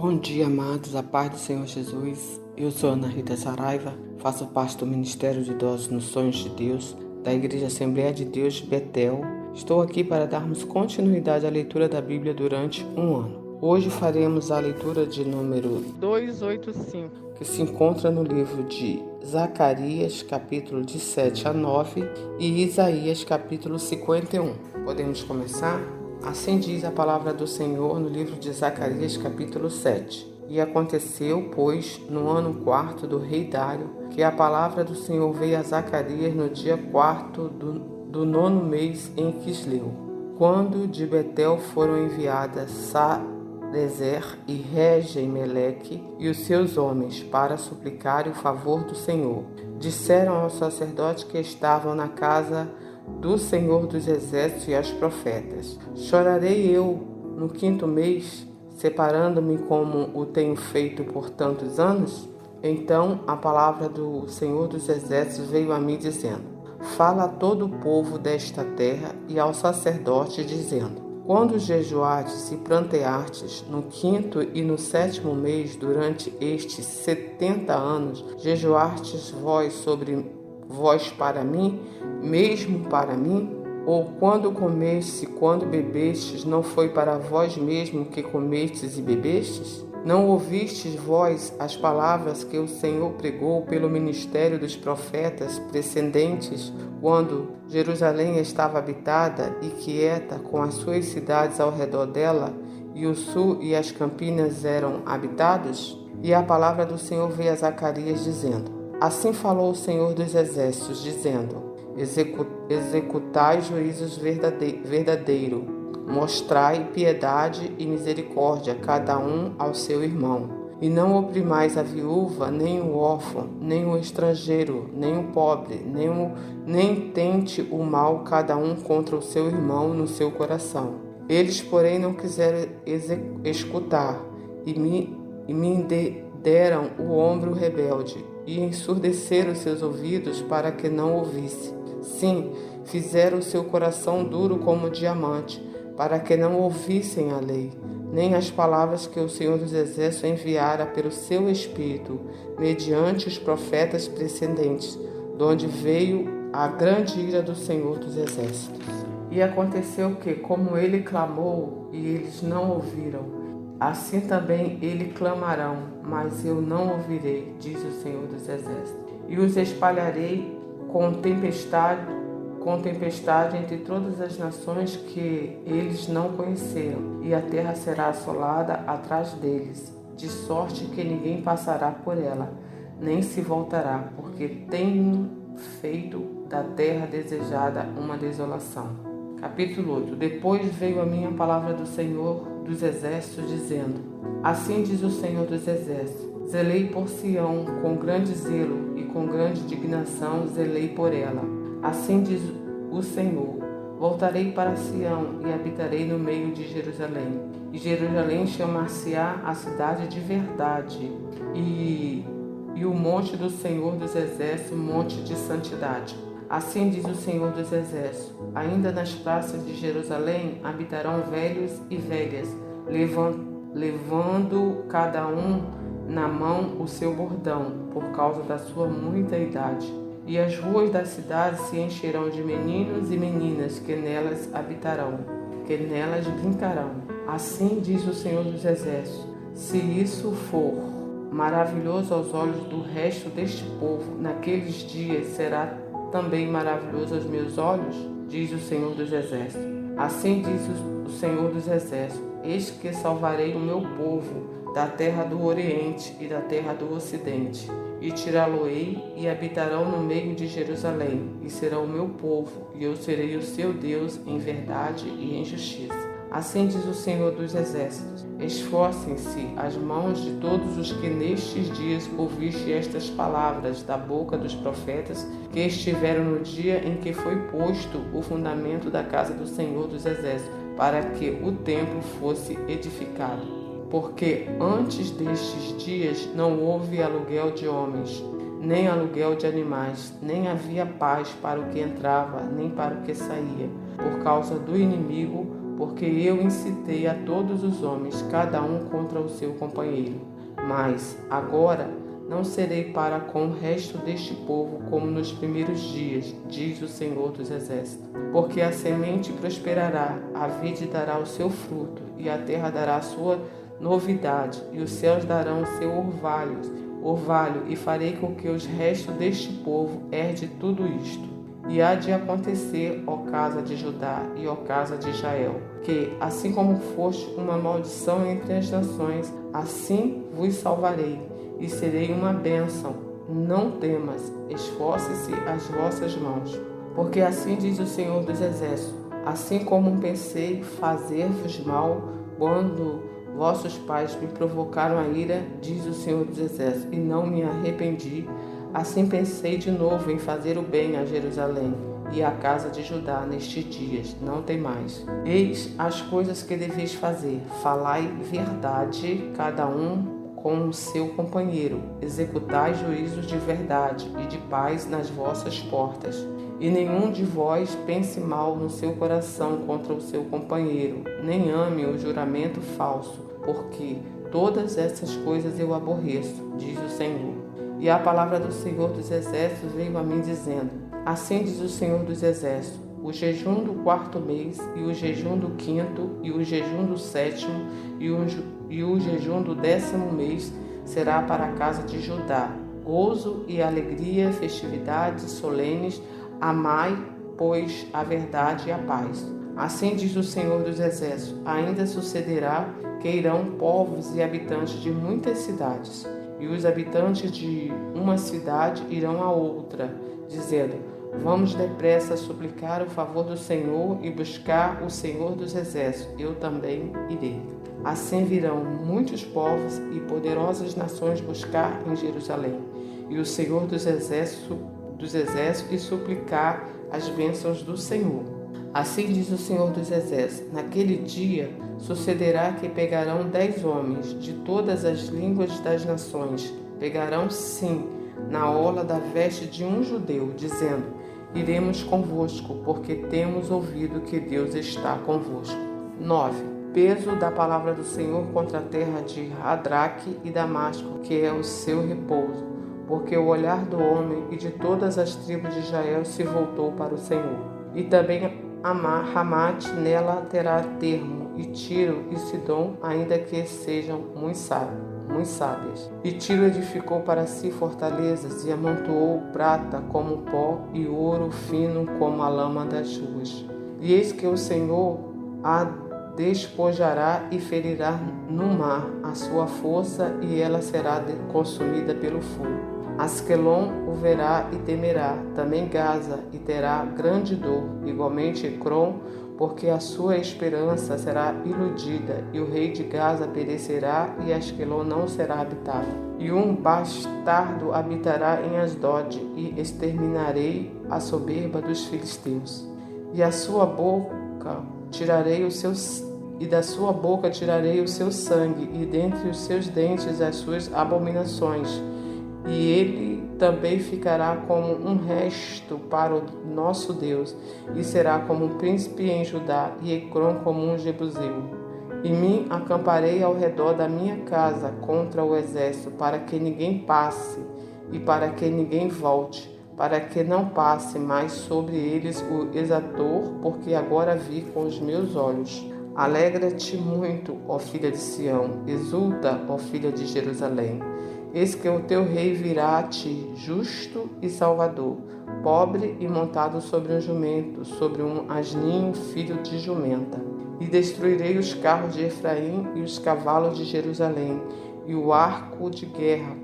Bom dia, amados, a paz do Senhor Jesus. Eu sou Ana Rita Saraiva, faço parte do Ministério de Idosos nos Sonhos de Deus, da Igreja Assembleia de Deus de Betel. Estou aqui para darmos continuidade à leitura da Bíblia durante um ano. Hoje faremos a leitura de número 285, que se encontra no livro de Zacarias, capítulo de 7 a 9, e Isaías, capítulo 51. Podemos começar? Assim diz a palavra do Senhor no livro de Zacarias, capítulo 7. E aconteceu, pois, no ano 4 do rei Dário, que a palavra do Senhor veio a Zacarias no dia 4 do 9º mês em Quisleu, quando de Betel foram enviadas Sarezer e Regem-Meleque e os seus homens para suplicar o favor do Senhor. Disseram aos sacerdotes que estavam na casa do Senhor dos Exércitos e aos profetas: chorarei eu no 5º mês, separando-me como o tenho feito por tantos anos? Então a palavra do Senhor dos Exércitos veio a mim dizendo: fala a todo o povo desta terra e ao sacerdote, dizendo: quando jejuardes e pranteardes no 5º e no 7º mês, durante estes 70 anos, jejuardes vós para mim, mesmo para mim? Ou quando comestes e quando bebestes, não foi para vós mesmo que comestes e bebestes? Não ouvistes vós as palavras que o Senhor pregou pelo ministério dos profetas precedentes, quando Jerusalém estava habitada e quieta, com as suas cidades ao redor dela, e o sul e as campinas eram habitados? E a palavra do Senhor veio a Zacarias, dizendo: assim falou o Senhor dos Exércitos, dizendo: executai juízos verdadeiro, mostrai piedade e misericórdia, cada um ao seu irmão. E não oprimais a viúva, nem o órfão, nem o estrangeiro, nem o pobre, nem tente o mal cada um contra o seu irmão no seu coração. Eles, porém, não quiseram escutar, e me deram o ombro rebelde, e ensurdeceram seus ouvidos para que não ouvisse. Sim, fizeram o seu coração duro como diamante, para que não ouvissem a lei, nem as palavras que o Senhor dos Exércitos enviara pelo seu Espírito, mediante os profetas precedentes, de onde veio a grande ira do Senhor dos Exércitos. E aconteceu que, como ele clamou, e eles não ouviram, assim também eles clamarão, mas eu não ouvirei, diz o Senhor dos Exércitos. E os espalharei com tempestade entre todas as nações que eles não conheceram, e a terra será assolada atrás deles, de sorte que ninguém passará por ela, nem se voltará, porque tenho feito da terra desejada uma desolação. Capítulo 8. Depois veio a mim a palavra do Senhor dos Exércitos, dizendo: assim diz o Senhor dos Exércitos: zelei por Sião com grande zelo, e com grande indignação zelei por ela. Assim diz o Senhor: voltarei para Sião e habitarei no meio de Jerusalém. E Jerusalém chamar-se-á a cidade de verdade, e o monte do Senhor dos Exércitos, monte de santidade. Assim diz o Senhor dos Exércitos: ainda nas praças de Jerusalém habitarão velhos e velhas, levando cada um na mão o seu bordão, por causa da sua muita idade. E as ruas da cidade se encherão de meninos e meninas que nelas habitarão, que nelas brincarão. Assim diz o Senhor dos Exércitos: se isso for maravilhoso aos olhos do resto deste povo, naqueles dias será também maravilhoso aos meus olhos, diz o Senhor dos Exércitos. Assim diz o Senhor dos Exércitos: eis que salvarei o meu povo da terra do Oriente e da terra do Ocidente, e tirá-lo-ei, e habitarão no meio de Jerusalém, e serão o meu povo, e eu serei o seu Deus em verdade e em justiça. Assim diz o Senhor dos Exércitos: esforcem-se as mãos de todos os que nestes dias ouviste estas palavras da boca dos profetas que estiveram no dia em que foi posto o fundamento da casa do Senhor dos Exércitos, para que o templo fosse edificado. Porque antes destes dias não houve aluguel de homens, nem aluguel de animais, nem havia paz para o que entrava, nem para o que saía, por causa do inimigo, porque eu incitei a todos os homens, cada um contra o seu companheiro. Mas agora não serei para com o resto deste povo como nos primeiros dias, diz o Senhor dos Exércitos. Porque a semente prosperará, a vide dará o seu fruto, e a terra dará a sua novidade, e os céus darão o seu orvalho, e farei com que os restos deste povo herde tudo isto. E há de acontecer, ó casa de Judá e ó casa de Israel, que, assim como foste uma maldição entre as nações, assim vos salvarei, e serei uma bênção. Não temas, esforce-se as vossas mãos. Porque assim diz o Senhor dos Exércitos, assim como pensei fazer-vos mal, quando vossos pais me provocaram a ira, diz o Senhor dos Exércitos, e não me arrependi, assim pensei de novo em fazer o bem a Jerusalém e à casa de Judá nestes dias, não tem mais. Eis as coisas que deveis fazer, falai verdade, cada um com o seu companheiro, executai juízos de verdade e de paz nas vossas portas. E nenhum de vós pense mal no seu coração contra o seu companheiro, nem ame o juramento falso, porque todas essas coisas eu aborreço, diz o Senhor. E a palavra do Senhor dos Exércitos veio a mim dizendo, assim diz o Senhor dos Exércitos, o jejum do 4º mês, e o jejum do 5º, e o jejum do 7º, e o jejum do 10º mês será para a casa de Judá. Gozo e alegria, festividades solenes, amai, pois, a verdade e a paz. Assim diz o Senhor dos Exércitos, ainda sucederá que irão povos e habitantes de muitas cidades, e os habitantes de uma cidade irão a outra, dizendo, vamos depressa suplicar o favor do Senhor e buscar o Senhor dos Exércitos, eu também irei. Assim virão muitos povos e poderosas nações buscar em Jerusalém, e o Senhor dos Exércitos e suplicar as bênçãos do Senhor. Assim diz o Senhor dos Exércitos, naquele dia sucederá que pegarão 10 homens de todas as línguas das nações, pegarão sim na orla da veste de um judeu, dizendo, iremos convosco, porque temos ouvido que Deus está convosco. 9. Peso da palavra do Senhor contra a terra de Hadraque e Damasco, que é o seu repouso, porque o olhar do homem e de todas as tribos de Israel se voltou para o Senhor. E também Ramate nela terá termo, e Tiro e Sidom, ainda que sejam muito sábias. E Tiro edificou para si fortalezas e amontoou prata como pó e ouro fino como a lama das ruas. E eis que o Senhor a despojará e ferirá no mar a sua força, e ela será consumida pelo fogo. Asquelon o verá e temerá, também Gaza, e terá grande dor, igualmente Ecrom, porque a sua esperança será iludida, e o rei de Gaza perecerá, e Asquelon não será habitada. E um bastardo habitará em Asdod, e exterminarei a soberba dos filisteus. E da sua boca tirarei o seu sangue, e dentre os seus dentes as suas abominações. E ele também ficará como um resto para o nosso Deus, e será como um príncipe em Judá, e Ecrom como um jebuseu. E me acamparei ao redor da minha casa contra o exército, para que ninguém passe, e para que ninguém volte, para que não passe mais sobre eles o exator, porque agora vi com os meus olhos. Alegra-te muito, ó filha de Sião, exulta, ó filha de Jerusalém. Eis que o teu rei virá a ti, justo e salvador, pobre e montado sobre um jumento, sobre um asninho, filho de jumenta. E destruirei os carros de Efraim e os cavalos de Jerusalém, e o arco de guerra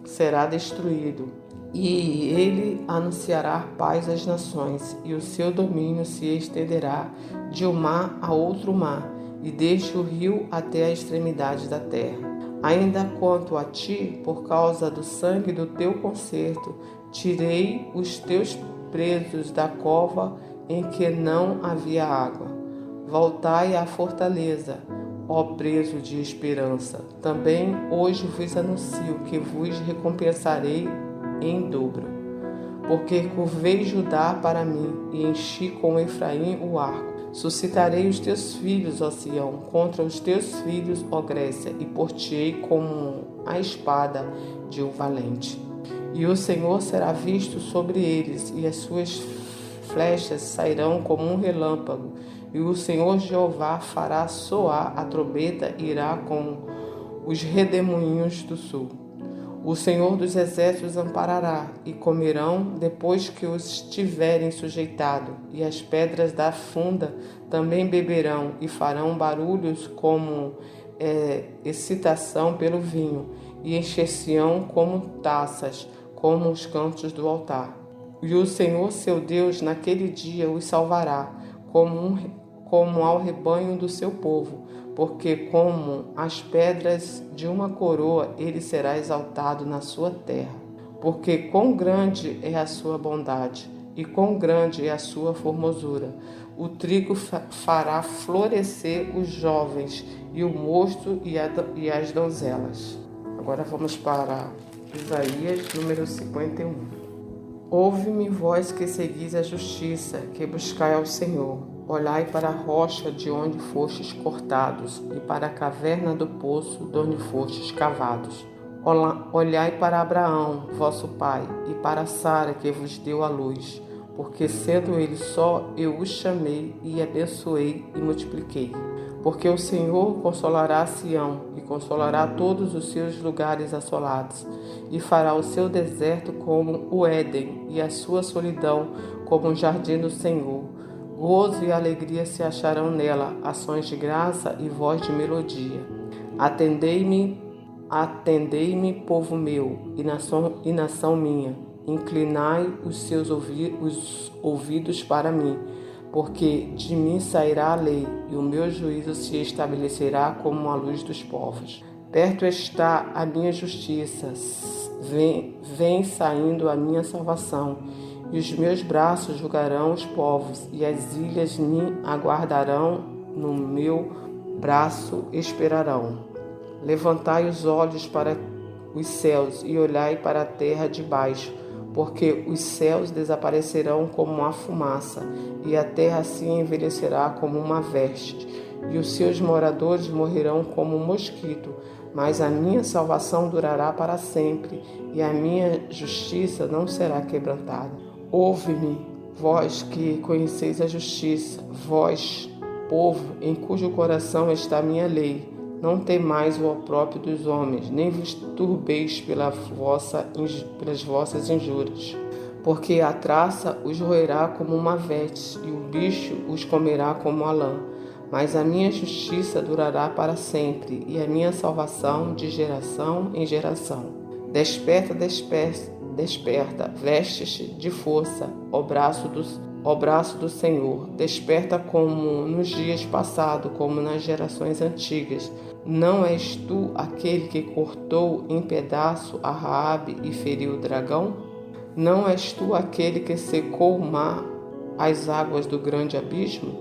será destruído. E ele anunciará paz às nações, e o seu domínio se estenderá de um mar a outro mar, e desde o rio até a extremidade da terra. Ainda quanto a ti, por causa do sangue do teu concerto, tirei os teus presos da cova em que não havia água. Voltai à fortaleza, ó preso de esperança. Também hoje vos anuncio que vos recompensarei em dobro. Porque curvei Judá para mim e enchi com Efraim o arco. Suscitarei os teus filhos, ó Sião, contra os teus filhos, ó Grécia, e por-te-ei como a espada de um valente. E o Senhor será visto sobre eles, e as suas flechas sairão como um relâmpago. E o Senhor Jeová fará soar a trombeta e irá com os redemoinhos do sul. O Senhor dos exércitos amparará, e comerão depois que os tiverem sujeitado, e as pedras da funda também beberão, e farão barulhos como excitação pelo vinho, e encher-se-ão como taças, como os cantos do altar. E o Senhor seu Deus naquele dia os salvará, como ao rebanho do seu povo, porque como as pedras de uma coroa ele será exaltado na sua terra. Porque quão grande é a sua bondade, e quão grande é a sua formosura. O trigo fará florescer os jovens, e o mosto e as donzelas. Agora vamos para Isaías, número 51. Ouve-me, vós que seguis a justiça, que buscai ao Senhor. Olhai para a rocha de onde fostes cortados, e para a caverna do poço de onde fostes cavados. Olhai para Abraão, vosso pai, e para Sara, que vos deu a luz, porque sendo ele só, eu os chamei, e abençoei, e multipliquei. Porque o Senhor consolará Sião, e consolará todos os seus lugares assolados, e fará o seu deserto como o Éden, e a sua solidão como o jardim do Senhor. Gozo e alegria se acharão nela, ações de graça e voz de melodia. Atendei-me, povo meu, e nação minha. Inclinai os seus ouvidos para mim, porque de mim sairá a lei, e o meu juízo se estabelecerá como a luz dos povos. Perto está a minha justiça, vem saindo a minha salvação, e os meus braços julgarão os povos, e as ilhas me aguardarão, no meu braço esperarão. Levantai os olhos para os céus, e olhai para a terra de baixo, porque os céus desaparecerão como a fumaça, e a terra se envelhecerá como uma veste, e os seus moradores morrerão como um mosquito, mas a minha salvação durará para sempre, e a minha justiça não será quebrantada. Ouve-me, vós que conheceis a justiça, vós, povo, em cujo coração está a minha lei. Não temais o opróbrio dos homens, nem vos turbeis pelas vossas injúrias. Porque a traça os roerá como uma veste, e o bicho os comerá como a lã. Mas a minha justiça durará para sempre, e a minha salvação de geração em geração. Desperta, veste-te de força, ó braço do Senhor. Desperta como nos dias passados, como nas gerações antigas. Não és tu aquele que cortou em pedaço a Raabe e feriu o dragão? Não és tu aquele que secou o mar, as águas do grande abismo?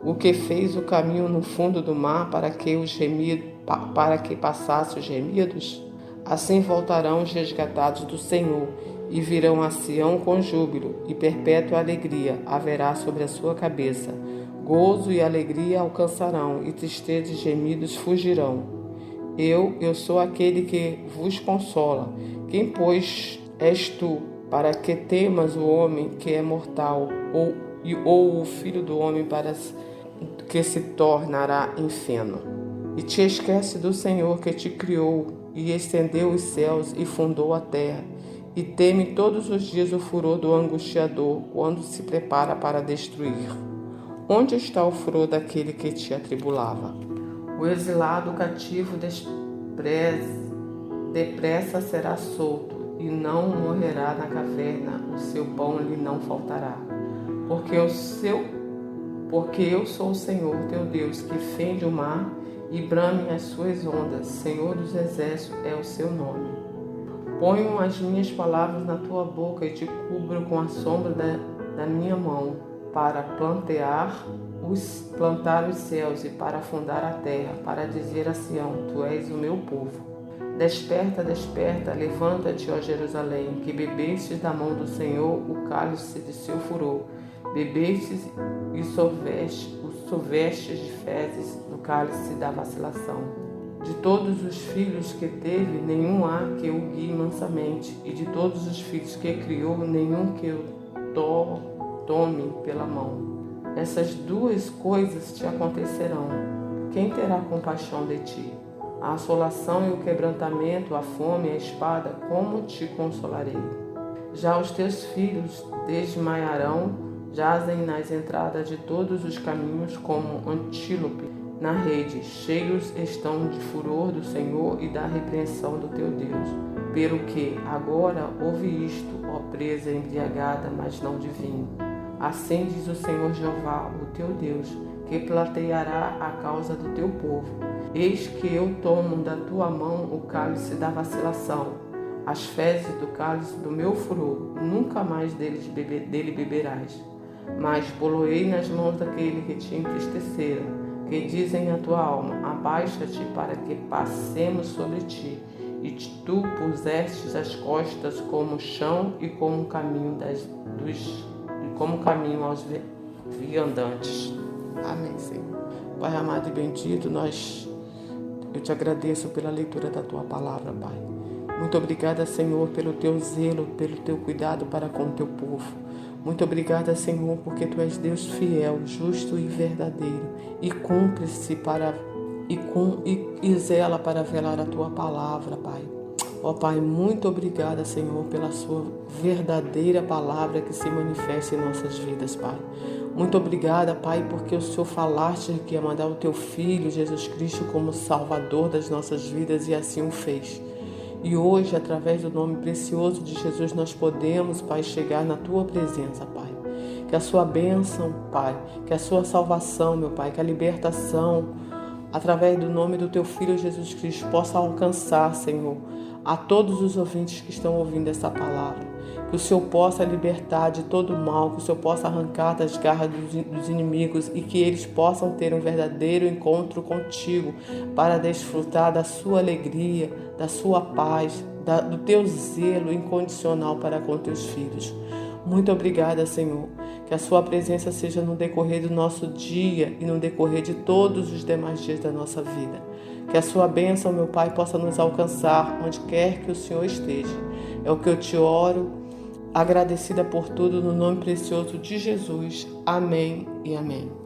O que fez o caminho no fundo do mar para que passasse os gemidos? Assim voltarão os resgatados do Senhor, e virão a Sião com júbilo, e perpétua alegria haverá sobre a sua cabeça. Gozo e alegria alcançarão, e tristeza e gemidos fugirão. Eu sou aquele que vos consola. Quem, pois, és tu, para que temas o homem que é mortal, ou o filho do homem para que se tornará em feno? E te esquece do Senhor que te criou, e estendeu os céus e fundou a terra, e teme todos os dias o furor do angustiador, quando se prepara para destruir. Onde está o furor daquele que te atribulava? O exilado cativo depressa será solto, e não morrerá na caverna, o seu pão lhe não faltará. Porque eu sou o Senhor teu Deus, que fende o mar e brame as suas ondas. Senhor dos exércitos é o seu nome. Ponho as minhas palavras na tua boca e te cubro com a sombra da minha mão, para plantar os céus e para fundar a terra, para dizer a Sião, tu és o meu povo. Desperta, levanta-te, ó Jerusalém, que bebestes da mão do Senhor o cálice de seu furor. Bebestes e sorveste o soubestes de fezes do cálice da vacilação. De todos os filhos que teve, nenhum há que o guie mansamente, e de todos os filhos que criou, nenhum que o tome pela mão. Essas duas coisas te acontecerão. Quem terá compaixão de ti? A assolação e o quebrantamento, a fome e a espada, como te consolarei? Já os teus filhos desmaiarão, jazem nas entradas de todos os caminhos como antílope na rede, cheios estão de furor do Senhor e da repreensão do teu Deus. Pelo que agora ouve isto, ó presa embriagada, mas não de vinho. Assim diz o Senhor Jeová, o teu Deus, que plateará a causa do teu povo. Eis que eu tomo da tua mão o cálice da vacilação, as fezes do cálice do meu furor, nunca mais dele beberás. Mas poloei nas mãos daquele que te entristeceram, que dizem a tua alma, abaixa-te para que passemos sobre ti, e tu pusestes as costas como chão e como caminho aos viandantes. Amém, Senhor. Pai amado e bendito, eu te agradeço pela leitura da tua palavra, Pai. Muito obrigada, Senhor, pelo teu zelo, pelo teu cuidado para com o teu povo. Muito obrigada, Senhor, porque Tu és Deus fiel, justo e verdadeiro, e cumpre-se e zela para velar a Tua palavra, Pai. Ó Pai, muito obrigada, Senhor, pela Sua verdadeira palavra que se manifesta em nossas vidas, Pai. Muito obrigada, Pai, porque o Senhor falaste que ia mandar o Teu Filho, Jesus Cristo, como Salvador das nossas vidas, e assim o fez. E hoje, através do nome precioso de Jesus, nós podemos, Pai, chegar na Tua presença, Pai. Que a Sua bênção, Pai, que a Sua salvação, meu Pai, que a libertação, através do nome do Teu Filho Jesus Cristo, possa alcançar, Senhor, a todos os ouvintes que estão ouvindo essa palavra. Que o Senhor possa libertar de todo o mal, que o Senhor possa arrancar das garras dos inimigos e que eles possam ter um verdadeiro encontro contigo para desfrutar da sua alegria, da sua paz, do teu zelo incondicional para com teus filhos. Muito obrigada, Senhor. Que a sua presença seja no decorrer do nosso dia e no decorrer de todos os demais dias da nossa vida. Que a sua bênção, meu Pai, possa nos alcançar onde quer que o Senhor esteja. É o que eu te oro, agradecida por tudo, no nome precioso de Jesus. Amém e amém.